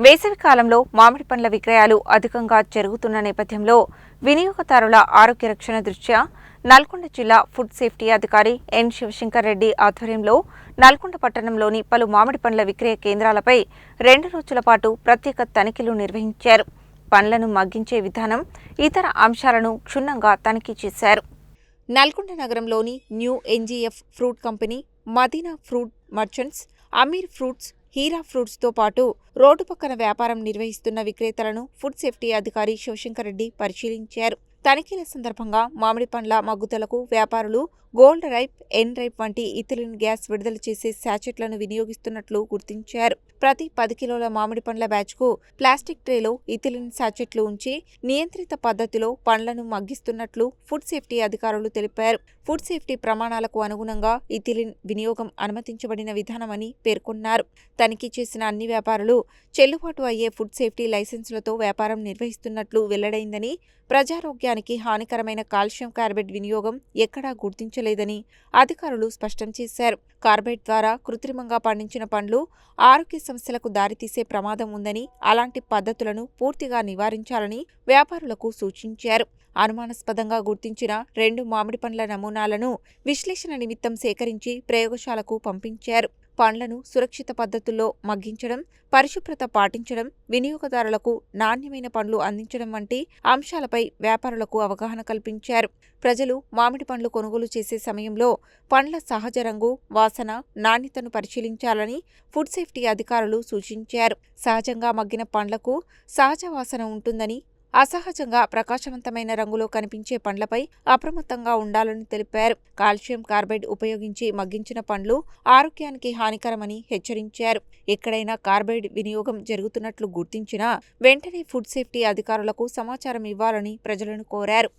వేసవి కాలంలో మామిడి పండ్ల విక్రయాలు అధికంగా జరుగుతున్న నేపథ్యంలో వినియోగదారుల ఆరోగ్య రక్షణ దృష్ట్యా నల్గొండ జిల్లా ఫుడ్ సేఫ్టీ అధికారి ఎన్ శివశంకర్ రెడ్డి ఆధ్వర్యంలో నల్గొండ పట్టణంలోని పలు మామిడి పండ్ల విక్రయ కేంద్రాలపై 2 రోజుల పాటు ప్రత్యేక తనిఖీలు నిర్వహించారు. పండ్లను మగ్గించే విధానం, ఇతర అంశాలను క్షుణ్ణంగా తనిఖీ చేశారు. నల్గొండ నగరంలోని new NGF fruit company, Madina fruit merchants, Ameer fruits, Heera ఫ్రూట్స్తో పాటు రోడ్డు పక్కన వ్యాపారం నిర్వహిస్తున్న విక్రేతలను ఫుడ్ సేఫ్టీ అధికారి శివశంకర్ రెడ్డి పరిశీలించారు. తనిఖీల సందర్భంగా మామిడి పండ్ల మగ్గుదలకు వ్యాపారులు గోల్డ్ రైప్, ఎన్ రైప్ వంటి ఇథిలిన్ గ్యాస్ విడుదల చేసే శాచెట్లను వినియోగిస్తున్నట్లు గుర్తించారు. ప్రతి 10 కిలోల మామిడి పండ్ల బ్యాచ్కు ప్లాస్టిక్ ట్రేలో ఇథిలిన్ శాచెట్లు ఉంచి నియంత్రిత పద్ధతిలో పండ్లను మగ్గిస్తున్నట్లు ఫుడ్ సేఫ్టీ అధికారులు తెలిపారు. ఫుడ్ సేఫ్టీ ప్రమాణాలకు అనుగుణంగా ఇథిలిన్ వినియోగం అనుమతించబడిన విధానమని పేర్కొన్నారు. తనిఖీ చేసిన అన్ని వ్యాపారులు చెల్లుబాటు అయ్యే ఫుడ్ సేఫ్టీ లైసెన్సులతో వ్యాపారం నిర్వహిస్తున్నట్లు వెల్లడైందని, ప్రజారోగ్యానికి హానికరమైన కాల్షియం కార్బైడ్ వినియోగం ఎక్కడా గుర్తించలేదని అధికారులు స్పష్టం చేశారు. కార్బైడ్ ద్వారా కృత్రిమంగా పండించిన పండ్లు ఆరోగ్య సమస్యలకు దారితీసే ప్రమాదం ఉందని, అలాంటి పద్ధతులను పూర్తిగా నివారించాలని వ్యాపారులకు సూచించారు. అనుమానాస్పదంగా గుర్తించిన 2 మామిడి పండ్ల నమూనాలను విశ్లేషణ నిమిత్తం సేకరించి ప్రయోగశాలకు పంపించారు. పండ్లను సురక్షిత పద్ధతుల్లో మగ్గించడం, పరిశుభ్రత పాటించడం, వినియోగదారులకు నాణ్యమైన పండ్లు అందించడం వంటి అంశాలపై వ్యాపారులకు అవగాహన కల్పించారు. ప్రజలు మామిడి పండ్లు కొనుగోలు చేసే సమయంలో పండ్ల సహజ రంగు, వాసన, నాణ్యతను పరిశీలించాలని ఫుడ్ సేఫ్టీ అధికారులు సూచించారు. సహజంగా మగ్గిన పండ్లకు సహజ వాసన ఉంటుందని, అసహజంగా ప్రకాశవంతమైన రంగులో కనిపించే పండ్లపై అప్రమత్తంగా ఉండాలని తెలిపారు. కాల్షియం కార్బైడ్ ఉపయోగించి మగ్గించిన పండ్లు ఆరోగ్యానికి హానికరమని హెచ్చరించారు. ఎక్కడైనా కార్బైడ్ వినియోగం జరుగుతున్నట్లు గుర్తించినా వెంటనే ఫుడ్ సేఫ్టీ అధికారులకు సమాచారం ఇవ్వాలని ప్రజలను కోరారు.